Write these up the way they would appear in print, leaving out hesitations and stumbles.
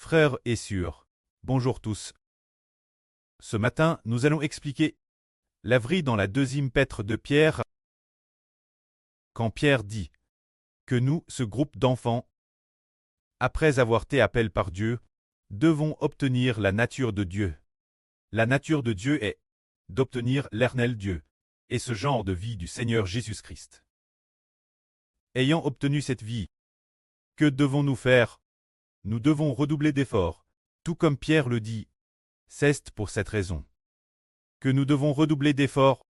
Frères et sœurs, bonjour tous. Ce matin, nous allons expliquer la vraie dans la deuxième épître de Pierre, quand Pierre dit que nous, ce groupe d'enfants, après avoir été appelés par Dieu, devons obtenir la nature de Dieu. La nature de Dieu est d'obtenir l'éternel Dieu, et ce genre de vie du Seigneur Jésus-Christ. Ayant obtenu cette vie, que devons-nous faire? Nous devons redoubler d'efforts, tout comme Pierre le dit. C'est pour cette raison que nous devons redoubler d'efforts.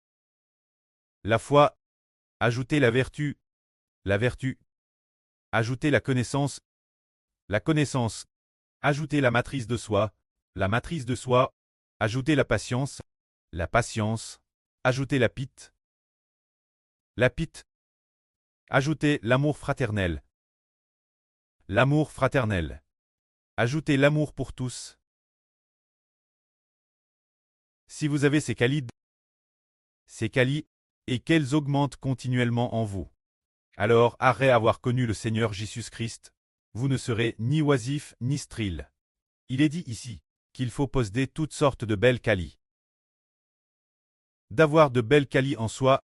La foi, ajouter la vertu, ajouter la connaissance, ajouter la maîtrise de soi, ajouter la patience, ajouter la pite, ajouter l'amour fraternel, ajouter l'amour pour tous. Si vous avez ces qualités, et qu'elles augmentent continuellement en vous, alors, après avoir connu le Seigneur Jésus-Christ, vous ne serez ni oisif ni stérile. Il est dit ici qu'il faut posséder toutes sortes de belles qualités. D'avoir de belles qualités en soi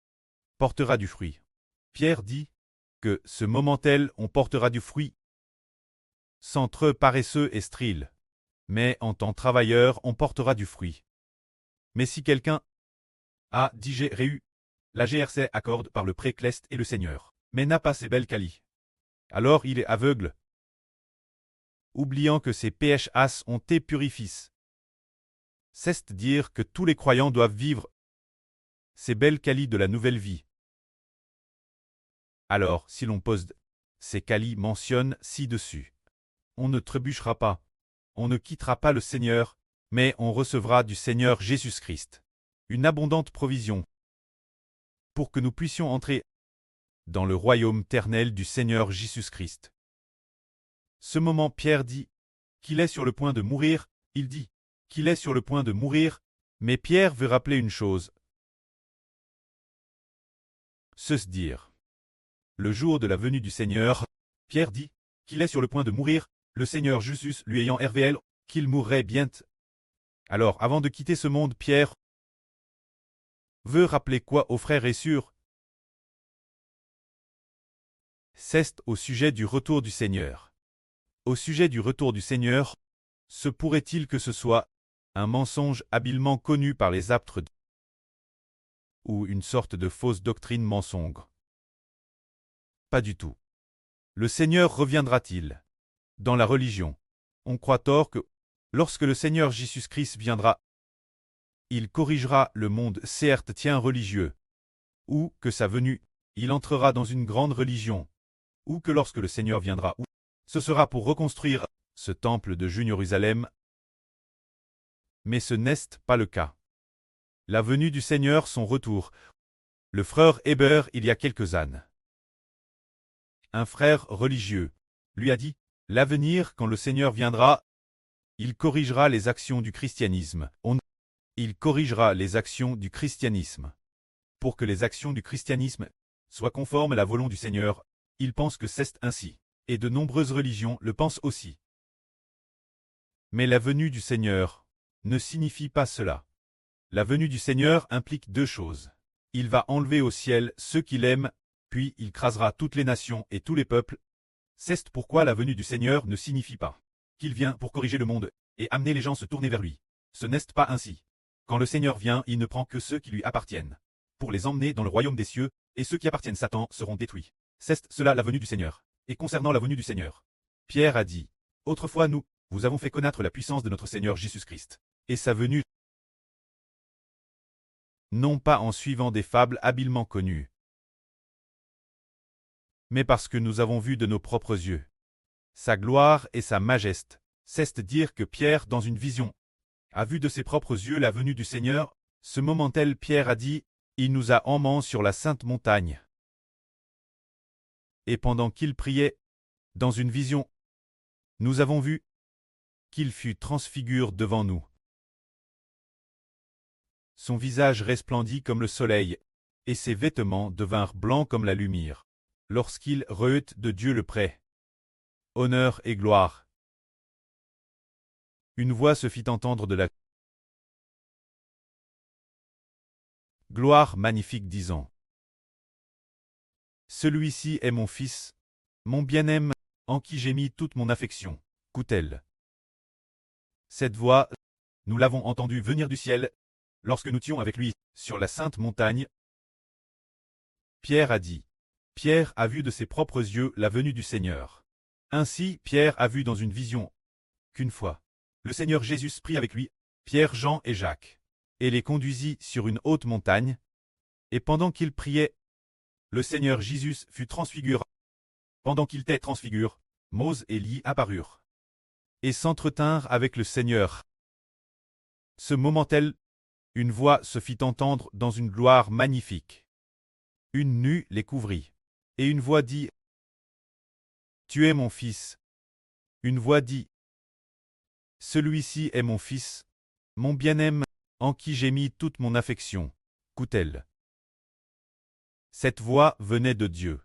portera du fruit. Pierre dit que ce moment-tel on portera du fruit, sans trop paresseux et stérile, mais en tant travailleur on portera du fruit. Mais si quelqu'un a digéré la GRC accorde par le précleste et le Seigneur, mais n'a pas ces belles qualités, alors il est aveugle, oubliant que ses PHAs ont été purifiés. C'est dire que tous les croyants doivent vivre ces belles qualités de la nouvelle vie. Alors, si l'on pose ces qualités mentionne ci-dessus, on ne trébuchera pas, on ne quittera pas le Seigneur, mais on recevra du Seigneur Jésus-Christ une abondante provision pour que nous puissions entrer dans le royaume éternel du Seigneur Jésus-Christ. Ce moment, Pierre dit qu'il est sur le point de mourir, il dit qu'il est sur le point de mourir, mais Pierre veut rappeler une chose. Se dire, le jour de la venue du Seigneur, Pierre dit qu'il est sur le point de mourir, le Seigneur Jésus lui ayant révélé qu'il mourrait bientôt. Alors, avant de quitter ce monde, Pierre veut rappeler quoi aux frères et sœurs? C'est au sujet du retour du Seigneur. Au sujet du retour du Seigneur, se pourrait-il que ce soit un mensonge habilement connu par les apôtres ou une sorte de fausse doctrine mensonge? Pas du tout. Le Seigneur reviendra-t-il? Dans la religion, on croit tort que, lorsque le Seigneur Jésus-Christ viendra, il corrigera le monde certes tient religieux, ou que sa venue, il entrera dans une grande religion, ou que lorsque le Seigneur viendra, ce sera pour reconstruire ce temple de Jérusalem. Mais ce n'est pas le cas. La venue du Seigneur, son retour. Le frère Hébert, il y a quelques années, un frère religieux, lui a dit, l'avenir, quand le Seigneur viendra, il corrigera les actions du christianisme. Il corrigera les actions du christianisme. Pour que les actions du christianisme soient conformes à la volonté du Seigneur, il pense que c'est ainsi. Et de nombreuses religions le pensent aussi. Mais la venue du Seigneur ne signifie pas cela. La venue du Seigneur implique deux choses. Il va enlever au ciel ceux qu'il aime, puis il crasera toutes les nations et tous les peuples. C'est pourquoi la venue du Seigneur ne signifie pas qu'il vient pour corriger le monde et amener les gens à se tourner vers lui. Ce n'est pas ainsi. Quand le Seigneur vient, il ne prend que ceux qui lui appartiennent, pour les emmener dans le royaume des cieux, et ceux qui appartiennent à Satan seront détruits. C'est cela la venue du Seigneur. Et concernant la venue du Seigneur, Pierre a dit, autrefois nous, vous avons fait connaître la puissance de notre Seigneur Jésus-Christ, et sa venue, non pas en suivant des fables habilement connues, mais parce que nous avons vu de nos propres yeux sa gloire et sa majesté. C'est dire que Pierre, dans une vision, a vu de ses propres yeux la venue du Seigneur. Ce moment-tel, Pierre a dit, il nous a emmenés sur la sainte montagne. Et pendant qu'il priait, dans une vision, nous avons vu qu'il fut transfiguré devant nous. Son visage resplendit comme le soleil, et ses vêtements devinrent blancs comme la lumière, lorsqu'il revêt de Dieu le prêt. Honneur et gloire. une voix se fit entendre de la gloire magnifique disant: Celui-ci est mon fils, mon bien-aimé, en qui j'ai mis toute mon affection. Écoutez-le. Cette voix, nous l'avons entendue venir du ciel, lorsque nous étions avec lui sur la sainte montagne. Pierre a dit. Pierre a vu de ses propres yeux la venue du Seigneur. Ainsi, Pierre a vu dans une vision qu'une fois, le Seigneur Jésus prit avec lui Pierre, Jean et Jacques, et les conduisit sur une haute montagne, et pendant qu'ils priaient, le Seigneur Jésus fut transfiguré. Pendant qu'il était transfiguré, Mose et Élie apparurent, et s'entretinrent avec le Seigneur. Ce moment-là, une voix se fit entendre dans une gloire magnifique. Une nue les couvrit, et une voix dit: Tu es mon fils. Une voix dit: Celui-ci est mon fils, mon bien-aimé, en qui j'ai mis toute mon affection. Écoutez-le. Cette voix venait de Dieu.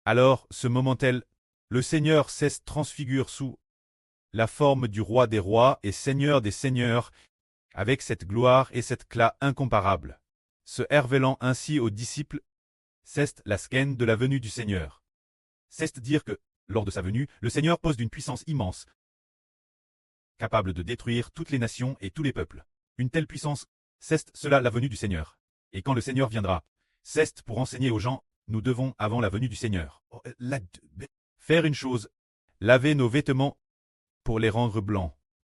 Alors, ce moment-là, le Seigneur cesse transfigure sous la forme du roi des rois et seigneur des seigneurs, avec cette gloire et cette éclat incomparable, se révélant ainsi aux disciples. C'est la scène de la venue du Seigneur. C'est dire que, lors de sa venue, le Seigneur pose d'une puissance immense, capable de détruire toutes les nations et tous les peuples. Une telle puissance, c'est cela la venue du Seigneur. Et quand le Seigneur viendra, c'est pour enseigner aux gens, nous devons, avant la venue du Seigneur, faire une chose, laver nos vêtements pour les rendre blancs.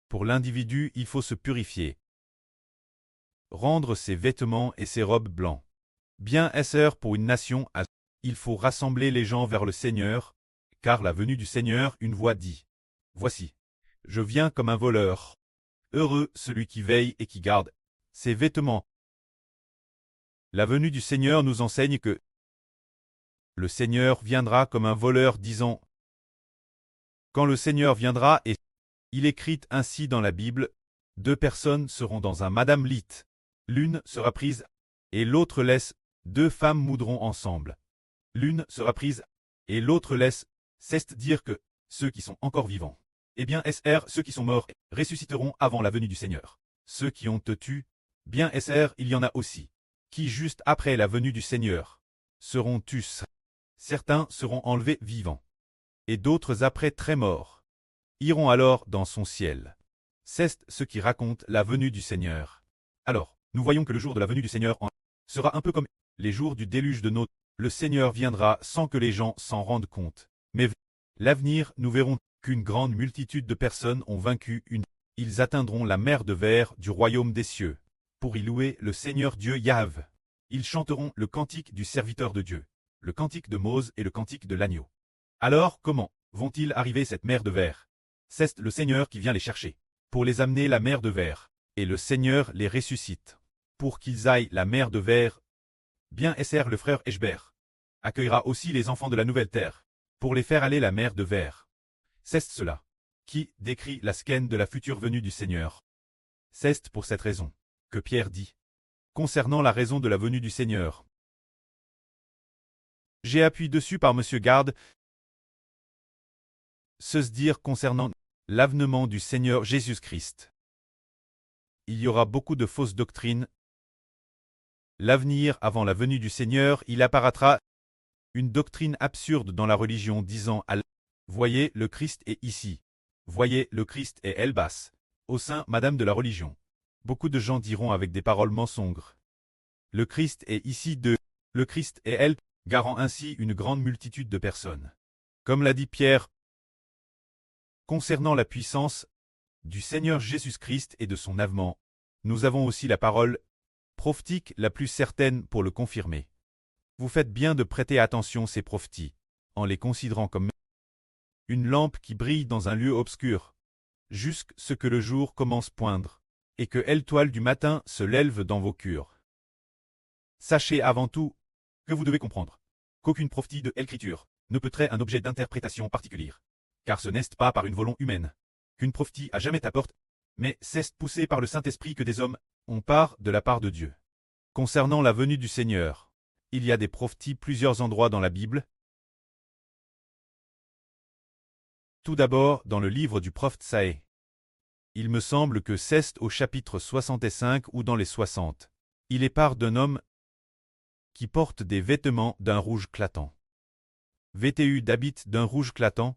Pour l'individu, il faut se purifier. Rendre ses vêtements et ses robes blancs. Bien esser pour une nation, il faut rassembler les gens vers le Seigneur, car la venue du Seigneur, une voix dit: Voici, je viens comme un voleur. Heureux celui qui veille et qui garde ses vêtements. La venue du Seigneur nous enseigne que le Seigneur viendra comme un voleur, disant: Quand le Seigneur viendra, et il écrit ainsi dans la Bible, 2 personnes seront dans un Madame Lit. L'une sera prise, et l'autre laisse. 2 femmes moudront ensemble. L'une sera prise, et l'autre laisse. C'est dire que ceux qui sont encore vivants, eh bien SR, ceux qui sont morts, ressusciteront avant la venue du Seigneur. Ceux qui ont te tué, bien SR, il y en a aussi, qui juste après la venue du Seigneur, seront tués. Certains seront enlevés vivants, et d'autres après très morts, iront alors dans son ciel. C'est ce qui raconte la venue du Seigneur. Alors, nous voyons que le jour de la venue du Seigneur sera un peu comme les jours du déluge de Noé. Le Seigneur viendra sans que les gens s'en rendent compte. Mais l'avenir, nous verrons qu'une grande multitude de personnes ont vaincu ils atteindront la mer de verre du royaume des cieux, pour y louer le Seigneur Dieu Yahvé. Ils chanteront le cantique du serviteur de Dieu, le cantique de Mose et le cantique de l'agneau. Alors, comment vont-ils arriver cette mer de verre? C'est le Seigneur qui vient les chercher, pour les amener la mer de verre, et le Seigneur les ressuscite, pour qu'ils aillent la mer de verre. Bien Esser le frère Eshber accueillera aussi les enfants de la nouvelle terre, pour les faire aller la mer de verre. C'est cela qui décrit la scène de la future venue du Seigneur. C'est pour cette raison que Pierre dit, concernant la raison de la venue du Seigneur. J'ai appuyé dessus par Monsieur Garde. Se dire concernant l'avènement du Seigneur Jésus-Christ. Il y aura beaucoup de fausses doctrines. L'avenir avant la venue du Seigneur, il apparaîtra une doctrine absurde dans la religion disant à voyez, le Christ est ici. Voyez, le Christ est Elbas. Au sein, Madame de la religion. Beaucoup de gens diront avec des paroles mensonges. Le Christ est ici le Christ est elle, garant ainsi une grande multitude de personnes. Comme l'a dit Pierre, concernant la puissance du Seigneur Jésus-Christ et de son avènement, nous avons aussi la parole prophétique la plus certaine pour le confirmer. Vous faites bien de prêter attention ces prophéties, en les considérant comme une lampe qui brille dans un lieu obscur, jusqu'à ce que le jour commence poindre, et que l'étoile du matin se lève dans vos cœurs. Sachez avant tout que vous devez comprendre qu'aucune prophétie de l'écriture ne peut être un objet d'interprétation particulière, car ce n'est pas par une volonté humaine qu'une prophétie a jamais t'apporte, mais c'est poussé par le Saint-Esprit que des hommes ont part de la part de Dieu. Concernant la venue du Seigneur, il y a des prophéties plusieurs endroits dans la Bible. Tout d'abord dans le livre du prophète Saë. Il me semble que c'est au chapitre 65 ou dans les 60. Il est part d'un homme qui porte des vêtements d'un rouge clatant. Vêtu d'habits d'un rouge clatant.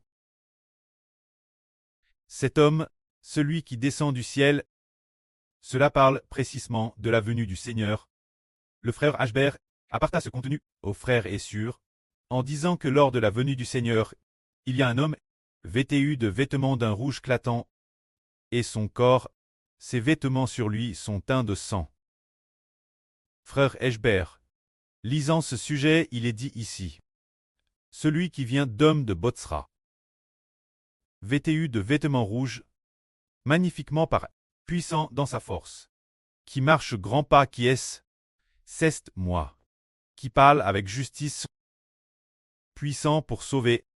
Cet homme, celui qui descend du ciel, cela parle précisément de la venue du Seigneur. Le frère Ashbert apporta ce contenu au frère et sûr, en disant que lors de la venue du Seigneur, il y a un homme vêtu de vêtements d'un rouge clatant, et son corps, ses vêtements sur lui sont teints de sang. Frère Ashbert, lisant ce sujet, il est dit ici. Celui qui vient d'homme de Botsra, vêtu de vêtements rouges, magnifiquement puissant dans sa force, qui marche grand pas qui est, c'est moi, qui parle avec justice, puissant pour sauver.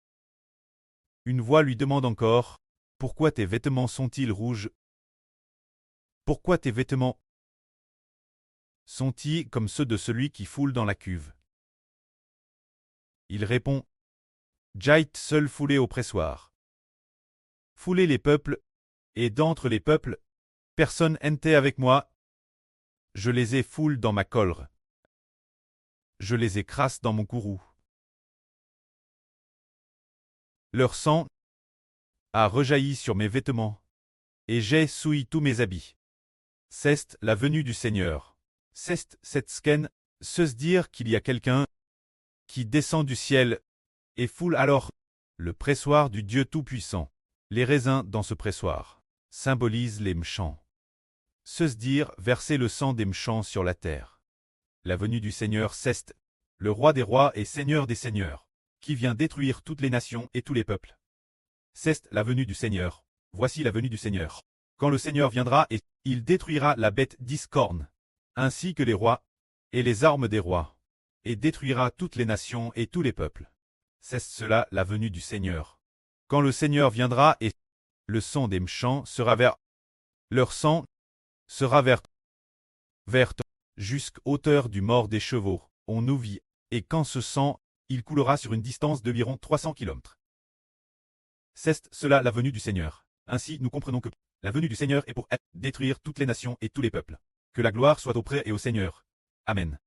Une voix lui demande encore, pourquoi tes vêtements sont-ils rouges? Pourquoi tes vêtements sont-ils comme ceux de celui qui foule dans la cuve? Il répond, J'aille seul fouler au pressoir. Fouler les peuples, et d'entre les peuples, personne n'était avec moi. Je les ai foule dans ma colre. Je les écrase dans mon courroux. Leur sang a rejailli sur mes vêtements, et j'ai souillé tous mes habits. C'est la venue du Seigneur. C'est cette sken, se dire qu'il y a quelqu'un qui descend du ciel et foule alors le pressoir du Dieu Tout-Puissant. Les raisins dans ce pressoir symbolisent les méchants. Se dire verser le sang des méchants sur la terre. La venue du Seigneur, c'est le roi des rois et seigneur des seigneurs, qui vient détruire toutes les nations et tous les peuples. C'est la venue du Seigneur. Voici la venue du Seigneur. Quand le Seigneur viendra et il détruira la bête discorne, ainsi que les rois et les armes des rois, et détruira toutes les nations et tous les peuples. C'est cela la venue du Seigneur. Quand le Seigneur viendra et le sang des méchants sera vert, leur sang sera vert jusqu'à hauteur du mort des chevaux, on nous vit, et quand ce sang, il coulera sur une distance d'environ 300 km. C'est cela la venue du Seigneur. Ainsi nous comprenons que la venue du Seigneur est pour détruire toutes les nations et tous les peuples. Que la gloire soit auprès et au Seigneur. Amen.